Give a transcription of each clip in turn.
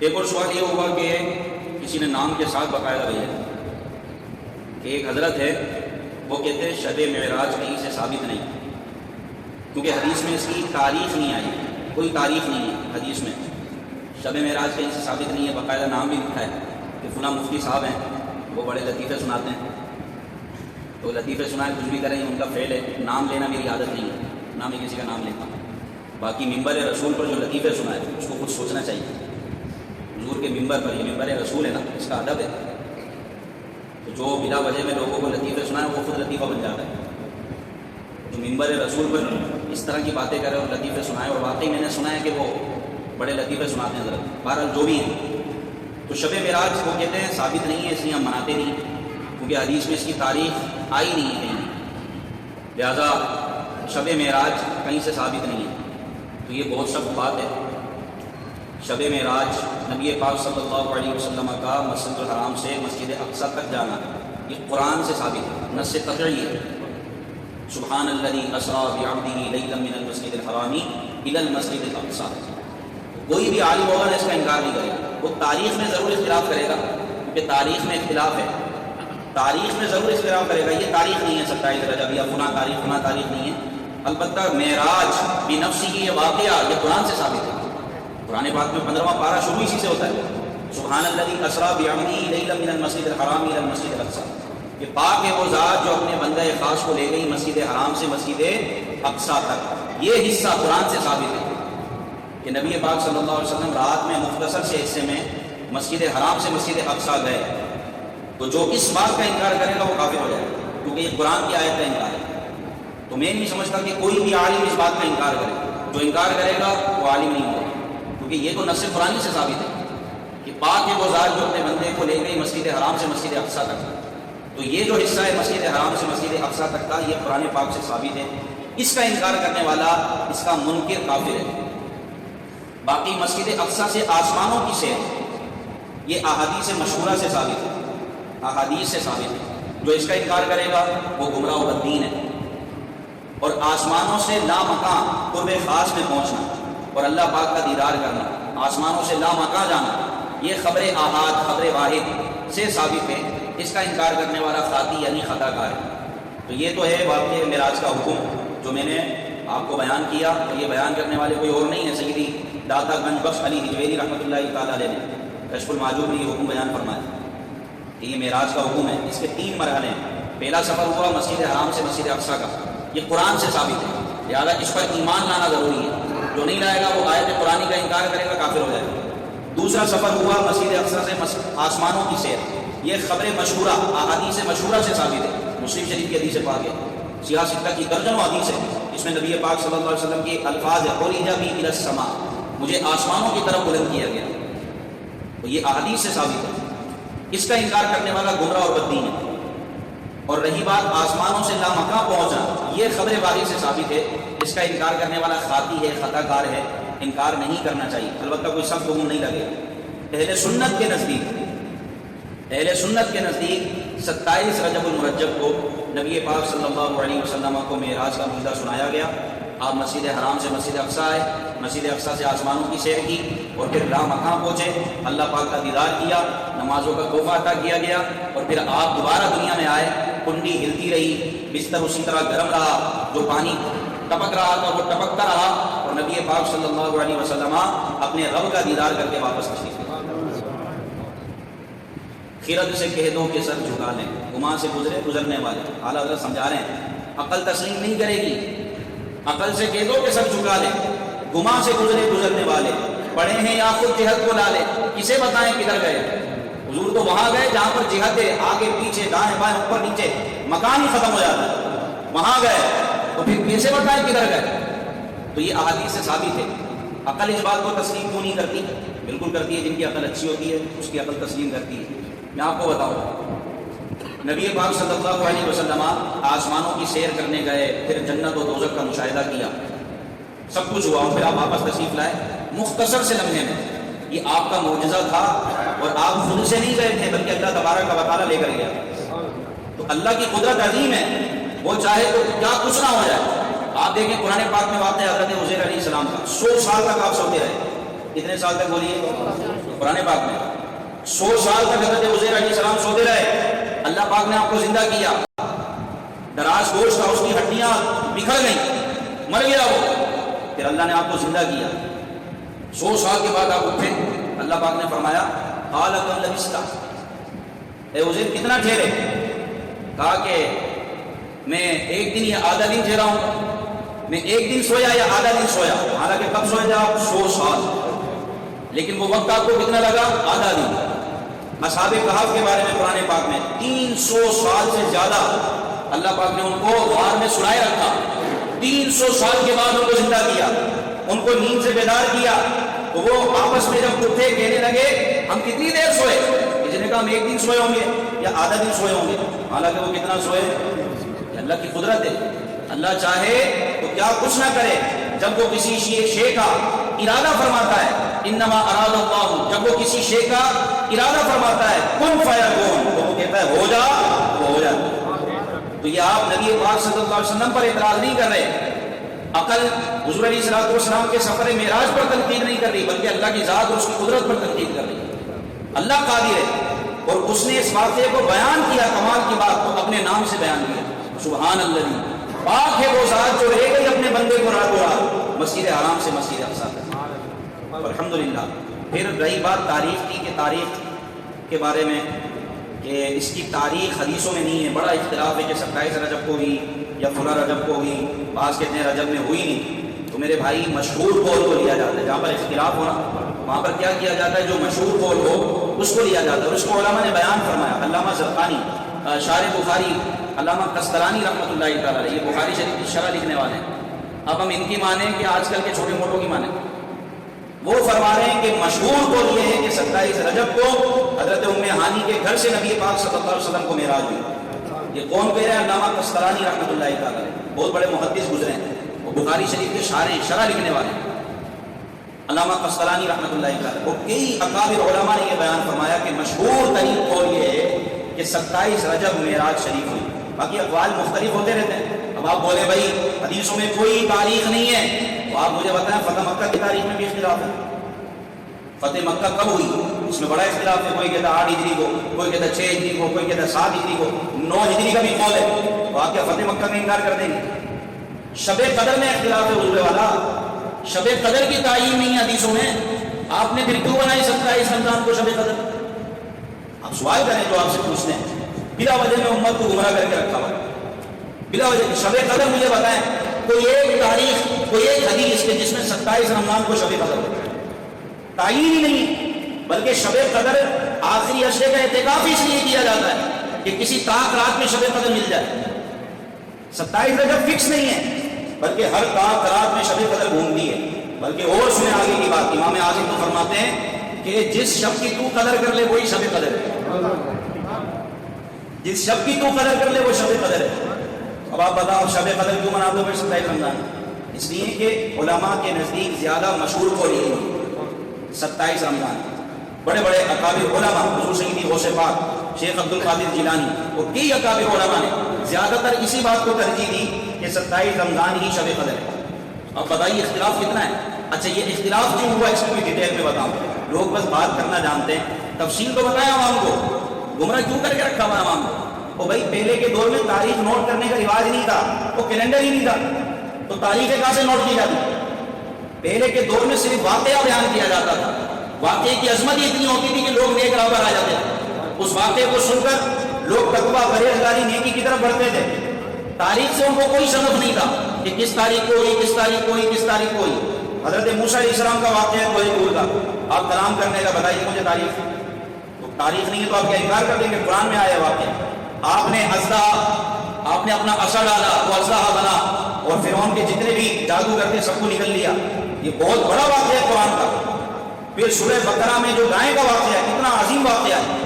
ایک اور سوال یہ ہوگا کہ کسی نے نام کے ساتھ باقاعدہ بھیجا کہ ایک حضرت ہے وہ کہتے ہیں شب معراج کہیں سے ثابت نہیں، کیونکہ حدیث میں اس کی تاریخ نہیں آئی، کوئی تاریخ نہیں ہے حدیث میں، شب معراج کہیں سے ثابت نہیں ہے۔ باقاعدہ نام بھی لکھا ہے کہ فلاں مفتی صاحب ہیں، وہ بڑے لطیفے سناتے ہیں، تو لطیفے سنائے کچھ بھی کریں ان کا فعل ہے۔ نام لینا میری عادت نہیں ہے، نہ میں کسی کا نام لیتا ہوں۔ باقی ممبر رسول پر جو لطیفے سنائے اس کو خود سوچنا چاہیے۔ حضور کے ممبر پر، یہ ممبر رسول ہے نا، اس کا ادب ہے، تو جو بلا وجہ میں لوگوں کو لطیفے سنائے وہ خود لطیفہ بن جاتا ہے۔ جو ممبر رسول پر اس طرح کی باتیں کرے اور لطیفے سنائے، اور واقعی میں نے سنا ہے کہ وہ بڑے لطیفے سناتے ہیں حضرت، بہرحال جو بھی ہیں۔ تو شب معراج وہ کہتے ہیں ثابت نہیں ہے، اس لیے ہم مناتے نہیں، کیونکہ حدیث میں اس کی تاریخ آئی نہیں ہے کہیں، لہذا شب معراج کہیں سے ثابت نہیں ہے۔ تو یہ بہت سخت بات ہے۔ شب معراج نبی پاک صلی اللہ علیہ وسلم کا مسجد الحرام سے مسجد اقصی تک جانا، یہ قرآن سے ثابت ہے، نص قطعی ہے۔ سبحان الذی اسریٰ بعبدہ لیلا من المسجد الحرام الی المسجد الاقصی۔ کوئی بھی عالم ہوگا نا اس کا انکار نہیں کرے گا، وہ تاریخ میں ضرور اختلاف کرے گا، کیونکہ تاریخ میں اختلاف ہے، تاریخ میں ضرور اختلاف کرے گا۔ یہ تاریخ نہیں ہے 27 رجب یا فلاں تاریخ نہیں ہے۔ البتہ معراج بنفسہ یہ واقعہ یہ قرآن سے ثابت ہے۔ قرآن پاک میں 15واں پارہ شروع اسی سے ہوتا ہے، سبحان الذی اسریٰ بعبدہ لیلا من المسجد الحرام الی المسجد الاقصی۔ کہ پاک ہے وہ ذات جو اپنے بندہ خاص کو لے گئی مسجد حرام سے مسجد اقصی تک۔ یہ حصہ قرآن سے ثابت ہے کہ نبی پاک صلی اللہ علیہ وسلم رات میں مختصر سے حصے میں مسجد حرام سے مسجد اقصی گئے۔ تو جو اس بات کا انکار کرے گا وہ کافر ہو جائے گا، کیونکہ یہ قرآن کی آیت کا انکار ہے۔ تو میں نہیں سمجھتا کہ کوئی بھی عالم اس بات کا انکار کرے، جو انکار کرے گا وہ عالم نہیں ہوگا، کیونکہ یہ تو نص قرآنی سے ثابت ہے کہ پاک ہے وہ ذات جو اپنے بندے کو لے گئی مسجد حرام سے مسجد اقصی تک۔ تو یہ جو حصہ ہے مسجد حرام سے مسجد اقصی تک کا، یہ قرآن پاک سے ثابت ہے۔ اس کا انکار کرنے والا اس کا منکر کافر ہے۔ باقی مسجد اقصی سے آسمانوں کی سیر یہ احادیث مشہورہ سے ثابت ہے، احادیث سے ثابت ہے۔ جو اس کا انکار کرے گا وہ گمراہ و بددین ہے۔ اور آسمانوں سے لامکان قرب خاص میں پہنچنا اور اللہ پاک کا دیدار کرنا، آسمانوں سے لامکان جانا، یہ خبر احاد خبر واحد سے ثابت ہے۔ اس کا انکار کرنے والا خاطی یعنی خطا کار ہے۔ تو یہ تو ہے واقعہ معراج کا حکم جو میں نے آپ کو بیان کیا، اور یہ بیان کرنے والے کوئی اور نہیں ہے، سیدی داتا گنج بخش علی ہجویری رحمۃ اللہ تعالیٰ علیہ نے کشف المعجوب میں یہ حکم بیان فرمایا کہ یہ معراج کا حکم ہے۔ اس کے 3 مرحلے ہیں۔ پہلا سفر ہوا مسجد حرام سے مسجد اقصی کا، یہ قرآن سے ثابت ہے، لہٰذا اس پر ایمان لانا ضروری ہے۔ جو نہیں لائے گا وہ آیت قرآنی کا انکار کرے گا، کافر ہو جائے گا۔ دوسرا سفر ہوا مسجد اقصی سے آسمانوں کی سیر، یہ خبر مشہورہ احادیث مشہورہ سے ثابت ہے۔ مسلم شریف کی حدیث پاک ہے، سیاہ ستہ کی درجنوں حدیث ہے، اس میں نبی پاک صلی اللہ علیہ وسلم کے الفاظ ہے عُرِجَ بِی إِلَى السَّمَاء، مجھے آسمانوں کی طرف بلند کیا گیا، تو یہ احادیث سے ثابت ہے۔ اس کا انکار کرنے والا گمراہ اور بددین ہے۔ اور رہی بات آسمانوں سے لامکان پہنچنا، یہ خبر واحد سے ثابت ہے۔ اس کا انکار کرنے والا خاطی ہے، خطا کار ہے، انکار نہیں کرنا چاہیے، البتہ کوئی سخت حکم نہیں لگے۔ اہل سنت کے نزدیک 27 رجب المرجب کو نبی پاک صلی اللہ علیہ وسلم کو معراج کا معجزہ سنایا گیا۔ آپ مسجد حرام سے مسجد اقصی آئے، مسجد اقصی سے آسمانوں کی سیر کی، اور پھر لامکان پہنچے، اللہ پاک کا دیدار کیا، نمازوں کا تحفہ عطا کیا گیا، اور پھر آپ دوبارہ دنیا میں آئے۔ کنڈی ہلتی رہی، بستر اسی طرح گرم رہا، جو پانی ٹپک رہا تھا وہ ٹپکتا رہا، اور نبی پاک صلی اللہ علیہ وسلم اپنے رب کا دیدار کر کے واپس تشریف لے۔ خرد سے کہہ دو کہ سر جھکا لیں، گمان سے گزرنے والے، اعلیٰ حضرت سمجھا رہے ہیں عقل تسلیم نہیں کرے گی۔ عقل سے کہہ دو کہ سر جھکا لیں، گمان سے گزرنے والے، پڑے ہیں یا خود جہت کو ڈالے، کسے بتائیں کدھر گئے؟ حضور تو وہاں گئے جہاں پر جہت ہے، آگے پیچھے دائیں بائیں اوپر نیچے، مکان ہی ختم ہو جاتا ہے، وہاں گئے تو پھر کیسے بتائیں کدھر گئے؟ تو یہ احادیث سے ثابت ہے۔ عقل اس بات کو تسلیم کیوں نہیں کرتی؟ بالکل کرتی ہے، جن کی عقل اچھی ہوتی ہے اس کی عقل تسلیم کرتی ہے۔ میں آپ کو بتاؤں، نبی پاک صلی اللہ علیہ وسلم آسمانوں کی سیر کرنے گئے، پھر جنت و دوزخ کا مشاہدہ کیا، سب کچھ ہوا، پھر آپ واپس تشریف لائے مختصر سے لمحے میں۔ یہ آپ کا معجزہ تھا، اور آپ خود سے نہیں گئے تھے بلکہ اللہ تبارک و تعالیٰ لے کر گیا۔ تو اللہ کی قدرت عظیم ہے، وہ چاہے تو کیا کچھ نہ ہو جائے۔ آپ دیکھیں قرآن پاک میں واقع حضرت عزیر علیہ السلام کا 100 سال تک آپ سوتے رہے، کتنے سال تک بولیے؟ قرآن پاک میں 100 سال تک حضرت عزیر علیہ السلام سوتے رہے، اللہ پاک نے آپ کو زندہ کیا، دراز گوشت تھا، اس کی ہڈیاں بکھر گئیں، مر گیا وہ، پھر اللہ نے آپ کو زندہ کیا، 100 سال کے بعد آپ اٹھے، اللہ پاک نے فرمایا قال کم لبثت، اے عزیر کتنا ٹھہرے؟ کہا کہ میں ایک دن یا آدھا دن ٹھہرا ہوں، میں ایک دن سویا یا آدھا دن سویا، حالانکہ کب سوئے تھے آپ؟ 100 سال، لیکن وہ وقت آپ کو کتنا لگا؟ آدھا دن۔ اصحاب کہف کے بارے میں قرآن پاک میں 300 سال سے زیادہ اللہ پاک نے ان کو غار میں سلائے رکھا، 300 سال کے بعد ان کو زندہ کیا، ان کو نیند سے بیدار کیا، تو وہ آپس میں جب اٹھے کہنے لگے ہم کتنی دیر سوئے؟ کسی نے کہا ہم ایک دن سوئے ہوں گے یا آدھا دن سوئے ہوں گے، حالانکہ وہ کتنا سوئے؟ یہ اللہ کی قدرت ہے، اللہ چاہے تو کیا کچھ نہ کرے، جب وہ کسی شے کا ارادہ فرماتا ہے، انما اراد اللہ، جب وہ کسی شے کا ارادہ فرماتا ہے کن فیکون، وہ کہتا ہے ہو جا، وہ ہو جاتا۔ تو یہ آپ نبی پاک صلی اللہ علیہ وسلم پر اعتراض نہیں کر رہے، عقل حضور علیہ الصلوۃ والسلام کے سفر معراج پر تنقید نہیں کر رہی، بلکہ اللہ کی ذات اور اس کی قدرت پر تنقید کر رہی ہے۔ اللہ قادر ہے اور اس نے اس واقعے کو بیان کیا، کمال کی بات کو اپنے نام سے بیان کیا، سبحان اللہ، پاک ہے وہ ذات جو لے گئی اپنے بندے کو رات و رات مسجد حرام سے مسجد اقصی تک، الحمدللہ۔ پھر رہی بات تاریخ کی، کہ تاریخ کے بارے میں کہ اس کی تاریخ حدیثوں میں نہیں ہے، بڑا اختلاف ہے کہ 27 رجب کو ہوئی یا فلاں رجب کو ہوئی، بعض کہتے ہیں رجب میں ہوئی نہیں، تو میرے بھائی مشہور قول کو لیا جاتا ہے، جہاں پر اختلاف ہونا وہاں پر کیا کیا جاتا ہے؟ جو مشہور قول ہو اس کو لیا جاتا ہے، اور اس کو علماء نے بیان فرمایا، علامہ زرقانی شارح بخاری، علامہ قسطلانی رحمۃ اللہ تعالیٰ علیہ، یہ بخاری شریف کی شرح لکھنے والے ہیں، اب ہم ان کی مانیں کہ آج کل کے چھوٹے موٹوں کی مانیں؟ وہ فرما رہے ہیں کہ مشہور قول یہ ہے کہ 27 رجب کو حضرت ام ہانی کے گھر سے نبی پاک صلی اللہ علیہ وسلم کو معراج ہوئی۔ یہ کون کہہ رہے ہیں؟ علامہ قسطلانی رحمۃ اللہ تعالیٰ علیہ، بہت بڑے محدث گزرے ہیں، وہ بخاری شریف کے شرح لکھنے والے ہیں، علامہ قسطلانی رحمۃ اللہ تعالیٰ، اور کئی اکابر علماء نے یہ بیان فرمایا کہ مشہور ترین قول یہ ہے کہ 27 رجب معراج شریف ہوئی، باقی اقوال مختلف ہوتے رہتے ہیں۔ اب آپ بولے بھائی حدیثوں میں کوئی تاریخ نہیں ہے، تو آپ مجھے بتائیں فتح مکہ کی تاریخ میں بھی اختلاف ہے، فتح مکہ کب ہوئی اس میں بڑا اختلاف ہے، کوئی کہتا 8 ہجری کو، کوئی کہتا 6 ہجری کو، کوئی کہتا 7 ہجری کو، 9 ہجری کا بھی قول ہے، تو آپ کیا فتح مکہ کا انکار کر دیں گے؟ شب قدر میں اختلاف ہے حضور والا، شب قدر کی تعین نہیں ہے حدیثوں میں، آپ نے پھر کیوں بنائی 27 رمضان کو شب قدر؟ آپ سوال کریں جو آپ سے پوچھتے ہیں، بلا وجہ میں امت کو گمراہ کر کے رکھا ہوا، بلا وجہ شب قدر مجھے بتائیں کوئی ایک تاریخ، کوئی ایک حدیث کے جس میں 27 رمضان کو شب قدر ہو، تعین ہی نہیں، بلکہ شب قدر آخری عشرے کا اعتکاف اس لیے کیا جاتا ہے کہ کسی طاق رات میں شب قدر مل جائے، 27 رجب فکس نہیں ہے، بلکہ ہر طاق رات میں شب قدر گھومتی ہے، بلکہ اور سنیں آگے کی بات، امام اعظم تو فرماتے ہیں کہ جس شب کی تو قدر کر لے وہی شب قدر ہے، جس شب کی تو قدر کر لے وہ شب قدر ہے۔ اب آپ بتاؤ شب قدر کیوں مناتے ہو پھر 27 رمضان؟ اس لیے کہ علماء کے نزدیک زیادہ مشہور قول یہ ہے 27 رمضان، بڑے بڑے اکابر علماء، حضور سیدی غوث پاک شیخ عبد القادر جیلانی اور کئی اکابر علماء نے زیادہ تر اسی بات کو ترجیح دی کہ 27 رمضان ہی شب قدر ہے۔ اب بتائیے اختلاف کتنا ہے؟ اچھا یہ اختلاف کیوں ہوا اس کو بھی ڈیٹیل میں بتاؤں، لوگ بس بات کرنا جانتے ہیں، تفصیل تو بتائیں عوام کو، گمراہ کیوں کر کے رکھا ہوا عوام کو؟ وہ بھائی پہلے کے دور میں تاریخ نوٹ کرنے کا رواج نہیں تھا، وہ کیلنڈر ہی نہیں تھا، تو تاریخیں کہاں سے نوٹ کی جاتی؟ پہلے کے دور میں صرف واقعہ بیان کیا جاتا تھا، واقعے کی عظمت ہی اتنی ہوتی تھی کہ لوگ نیک راہ پر آ جاتے تھے، اس واقعے کو سن کر لوگ تقویٰ پرہیزگاری نیکی کی طرف بڑھتے تھے، تاریخ سے ان کو کوئی شغف نہیں تھا کہ کس تاریخ کو ہوئی، کس تاریخ کو ہوئی، کس تاریخ کو ہوئی۔ حضرت موسیٰ علیہ السلام کا واقعہ ہے کوہ طور کا، آپ کلام کرنے کا بتائیے مجھے تاریخ، تو تاریخ نہیں ہے تو آپ کیا انکار کر دیں گے؟ قرآن میں آیا واقعہ، آپ نے آپ نے اپنا عصا ڈالا، وہ اژدہا بنا اور فرعون کے جتنے بھی جادو کرتے سب کو نکل لیا، یہ بہت بڑا واقعہ ہے قرآن کا۔ پھر سورہ بقرہ میں جو گائے کا واقعہ ہے، کتنا عظیم واقعہ ہے،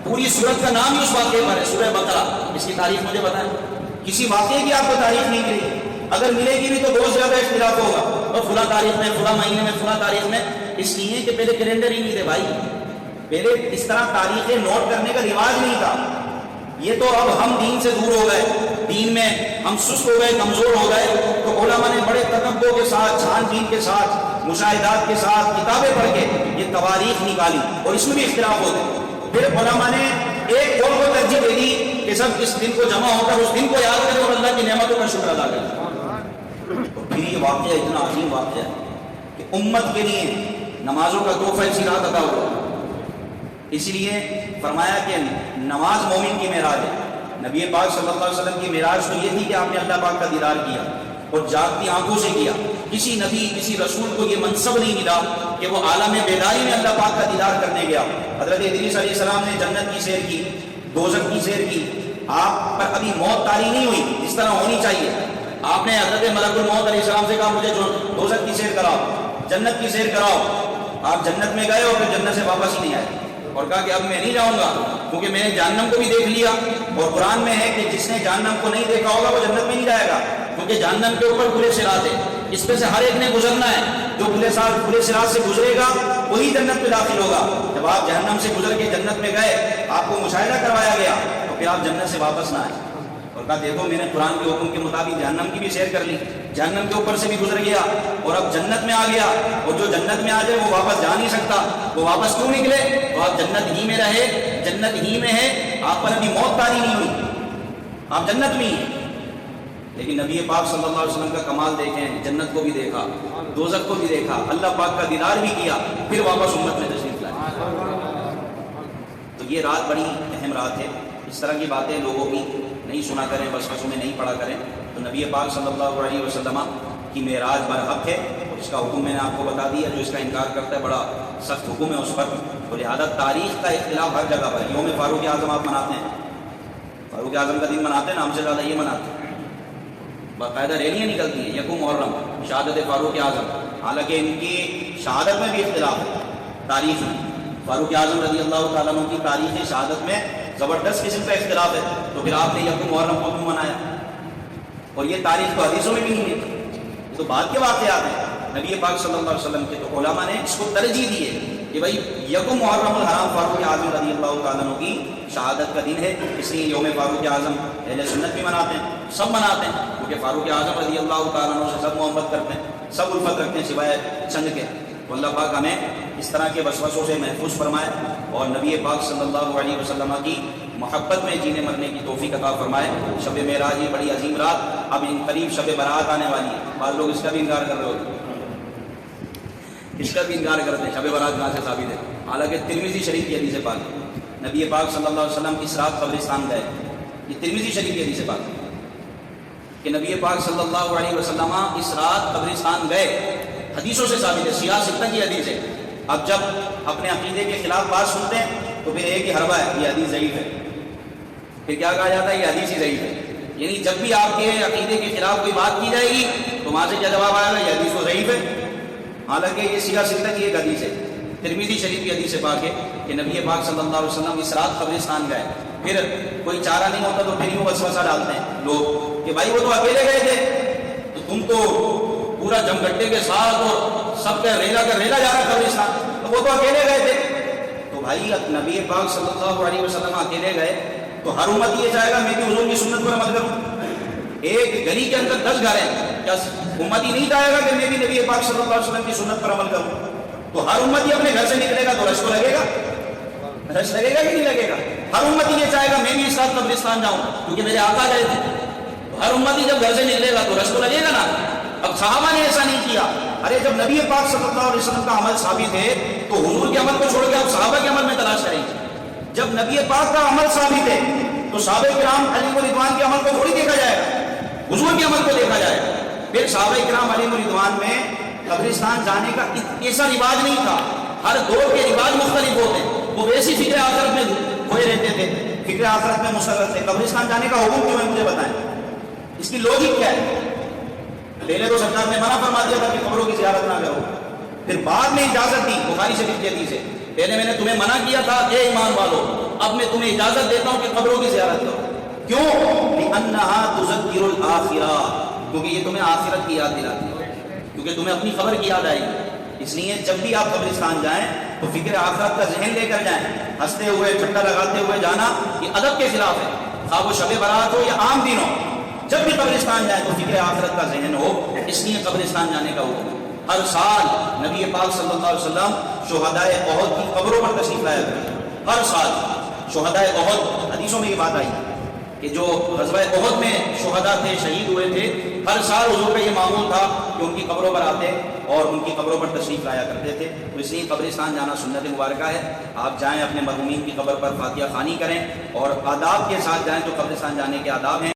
پوری سورت کا نام ہی اس واقعے پر ہے، سورہ بقرہ، اس کی تاریخ مجھے بتائیں، کسی واقعے کی آپ کو تاریخ نہیں ملی، اگر ملے گی بھی تو بہت زیادہ اختلاف ہوگا، اور فلاں تاریخ میں، فلاں مہینے میں، فلاں تاریخ میں، اس لیے کہ پہلے کیلنڈر ہی نہیں تھے بھائی، پہلے اس طرح تاریخیں نوٹ کرنے کا رواج نہیں تھا، یہ تو اب ہم دین سے دور ہو گئے، دین میں ہم سست ہو گئے، کمزور ہو گئے، تو تو علماء نے بڑے تتبع کے ساتھ، چھان بین کے ساتھ، مشاہدات کے ساتھ کتابیں پڑھ کے یہ تواریخ نکالی، اور اس میں بھی اختلاف ہوتے ہیں۔ پھر علماء نے ایک قول کو ترجیح دے دی کہ سب اس دن کو جمع ہو کر اس دن کو یاد کریں اور اللہ کی نعمتوں کا شکر ادا کریں۔ تو پھر یہ واقعہ اتنا عظیم واقعہ ہے کہ امت کے لیے نمازوں کا تحفہ اسی رات عطا ہوا۔ اس لیے فرمایا کہ نماز مومن کی معراج ہے۔ نبی پاک صلی اللہ علیہ وسلم کی معراج تو یہ تھی کہ آپ نے اللہ پاک کا دیدار کیا اور جاگتی آنکھوں سے کیا۔ کسی نبی، کسی رسول کو یہ منصب نہیں ملا کہ وہ عالم بیداری میں اللہ پاک کا دیدار کرنے گیا۔ حضرت ادریس علیہ السلام نے جنت کی سیر کی، دوزخ کی سیر کی، آپ پر ابھی موت طاری نہیں ہوئی جس طرح ہونی چاہیے۔ آپ نے حضرت ملک الموت علیہ السلام سے کہا مجھے دوزخ کی سیر کراؤ، جنت کی سیر کراؤ۔ آپ جنت میں گئے اور پھر جنت سے واپس ہی نہیں آئے اور کہا کہ اب میں نہیں جاؤں گا کیونکہ میں نے جہنم کو بھی دیکھ لیا، اور قرآن میں ہے کہ جس نے جہنم کو نہیں دیکھا ہوگا وہ جنت میں نہیں جائے گا، کیونکہ جہنم کے اوپر کھلے صراط ہے، اس پہ سے ہر ایک نے گزرنا ہے۔ جو کھلے صراط سے گزرے گا وہی جنت میں داخل ہوگا۔ جب آپ جہنم سے گزر کے جنت میں گئے، آپ کو مشاہدہ کروایا گیا، تو پھر آپ جنت سے واپس نہ آئے اور کہا دیکھو میں نے قرآن کے حکم کے مطابق جہنم کی بھی سیر کر لی، جہنم کے اوپر سے بھی گزر گیا اور اب جنت میں آ گیا، اور جو جنت میں آ جائے وہ واپس جا نہیں سکتا، وہ واپس کیوں نکلے؟ تو آپ جنت ہی میں رہے، جنت ہی میں ہے، آپ پر ابھی موت طاری نہیں ہوئی، آپ جنت میں ہی ہیں۔ لیکن نبی پاک صلی اللہ علیہ وسلم کا کمال دیکھیں، جنت کو بھی دیکھا، دوزخ کو بھی دیکھا، اللہ پاک کا دیدار بھی کیا، پھر واپس امت میں تشریف لائے۔ تو یہ رات بڑی اہم رات ہے۔ اس طرح کی باتیں لوگوں کی نہیں سنا کریں، وسوسوں میں نہیں پڑا کریں۔ تو نبی پاک صلی اللہ علیہ وسلم کی معراج برحق ہے، اور اس کا حکم میں نے آپ کو بتا دیا۔ جو اس کا انکار کرتا ہے بڑا سخت حکم ہے اس پر۔ تو لہٰذا تاریخ کا اختلاف ہر جگہ پر۔ یوم فاروق اعظم آپ مناتے ہیں، فاروق اعظم کا دن مناتے ہیں، نام سے زیادہ یہ مناتے ہیں، باقاعدہ ریلیاں نکلتی ہیں، یکم محرم شہادت فاروق اعظم، حالانکہ ان کی شہادت میں بھی اختلاف ہے تاریخ میں۔ فاروق اعظم رضی اللہ تعالیٰ عنہ کی تاریخ شہادت میں زبردست قسم کا اختلاف ہے، تو پھر آپ نے یکم محرم کو کیوں منایا؟ اور یہ تاریخ تو حدیثوں میں بھی نہیں ہے، یہ تو بعد کے واقعات ہیں نبی پاک صلی اللہ علیہ وسلم کے۔ تو علماء نے اس کو ترجیح دی ہے کہ بھائی یکم محرم الحرام فاروق اعظم رضی اللہ تعالیٰ عنہ کی شہادت کا دن ہے، اس لیے یوم فاروق اعظم اہل سنت بھی مناتے ہیں، سب مناتے ہیں، کیونکہ فاروق اعظم رضی اللہ تعالیٰ عنہ سے سب محبت کرتے ہیں، سب الفت رکھتے ہیں سوائے چند کے۔ تو اللہ پاک ہمیں اس طرح کے وسوسوں سے محفوظ فرمائے اور نبی پاک صلی اللہ علیہ وسلم کی محبت میں جینے مرنے کی توفیق عطا فرمائے۔ شب معراج یہ بڑی عظیم رات، اب ان قریب شب برات آنے والی ہے، بعض لوگ اس کا بھی انکار کر رہے ہوتے ہیں، اس کا بھی انکار کرتے ہیں، شب برات کہاں سے ثابت ہے؟ حالانکہ ترمذی شریف کی حدیث پاک ہے، نبی پاک صلی اللہ علیہ وسلم اس رات قبرستان گئے، یہ ترمذی شریف کی حدیث پاک ہے کہ نبی پاک صلی اللہ علیہ وسلم اس رات قبرستان گئے، حدیثوں سے ثابت ہے، سیاہ ستہ کی حدیث ہے۔ اب جب اپنے عقیدے کے خلاف بات سنتے ہیں تو پھر ایک ہی حربہ ہے، یہ حدیث ضعیف ہے، پھر کیا کہا جاتا ہے؟ یہ حدیث ہی ضعیف ہے۔ یعنی جب بھی آپ کے عقیدے کے خلاف کوئی بات کی جائے گی تو وہاں سے کیا جواب آئے گا؟ یہ حدیث تو ضعیف ہے، حالانکہ یہ سیاہ ستہ کی ایک حدیث ہے، ترمذی شریف کی حدیث پاک ہے کہ نبی پاک صلی اللہ علیہ وسلم اس رات قبرستان گئے۔ پھر کوئی چارہ نہیں ہوتا تو پھر یوں وسوسہ ڈالتے ہیں لوگ کہ بھائی وہ تو اکیلے گئے تھے، تو تم تو پورا جمگٹے کے ساتھ اور سب کا ریلا جا رہا قبرستان، تو وہ تو اکیلے گئے تھے۔ تو بھائی نبی پاک صلی اللہ علیہ وسلم اکیلے گئے تو ہر امت یہ چاہے گا میں بھی حضور کی سنت پر عمل کروں۔ ایک گلی کے اندر 10 گھر ہیں، کیا امت ہی نہیں چاہے گا کہ میں بھی نبی پاک صلی اللہ علیہ وسلم کی سنت پر عمل کروں؟ تو ہر امت ہی اپنے گھر سے نکلے گا تو رش کو لگے گا، رش لگے گا کہ نہیں لگے گا؟ ہر امت ہی یہ چاہے گا میں بھی اس رات قبرستان جاؤں کیونکہ میرے آقا گئے تھے، تو ہر امت ہی جب گھر سے نکلے گا تو رش کو لگے گا نا۔ اب صحابہ نے ایسا نہیں کیا، ارے جب نبی پاک صلی اللہ علیہ وسلم کا عمل ثابت ہے تو حضور کے عمل کو چھوڑ کے آپ صحابہ کے عمل میں تلاش کریں گے۔ جب نبی پاک کا عمل ثابت ہے تو صحابہ کرام علی رضوان کے عمل کو تھوڑی دیکھا جائے گا، حضور کے عمل کو دیکھا جائے گا۔ پھر صحابہ کرام علی رضوان میں قبرستان جانے کا ایسا رواج نہیں تھا، ہر دور کے رواج مختلف ہوتے ہیں، وہ ویسی فکر آخرت میں کھوئے رہتے تھے، فکر آخرت میں مسرت تھے۔ قبرستان جانے کا حکم کیوں ہے مجھے بتائیں، اس کی لوجک کیا ہے؟ پہلے تو سرکار نے منع فرما دیا تھا کہ قبروں کی زیارت نہ کرو، پھر بعد میں اجازت دی، بخاری شریف کی حدیث ہے، پہلے میں نے تمہیں منع کیا تھا اے ایمان والو، اب میں تمہیں اجازت دیتا ہوں کہ قبروں کی زیارت کرو۔ کیوں؟ لِأَنَّهَا تُذَكِّرُ الْآخِرَةَ، کیونکہ یہ تمہیں آخرت کی یاد دلاتی ہے، کیونکہ تمہیں اپنی خبر کی یاد آئے گی۔ اس لیے جب بھی آپ قبرستان جائیں تو فکر آخرت کا ذہن لے کر جائیں، ہنستے ہوئے ٹھٹا لگاتے ہوئے جانا یہ ادب کے خلاف ہے، خواہ وہ شب برات ہو یا عام دن ہو۔ جب بھی قبرستان جائیں تو فکر آخرت کا ذہن ہو، اس لیے قبرستان جانے کا حکم۔ ہر سال نبی پاک صلی اللہ علیہ وسلم شہدائے احد کی قبروں پر تشریف لایا کرتے ہیں۔ ہر سال شہدائے احد، حدیثوں میں یہ بات آئی کہ جو غزوہ احد میں شہداء تھے، شہید ہوئے تھے، ہر سال حضور کا یہ معمول تھا کہ ان کی قبروں پر آتے اور ان کی قبروں پر تشریف لایا کرتے تھے۔ تو اس لیے قبرستان جانا سنت مبارکہ ہے۔ آپ جائیں، اپنے مرحومین کی قبر پر فاتحہ خوانی کریں اور آداب کے ساتھ جائیں، تو قبرستان جانے کے آداب ہیں۔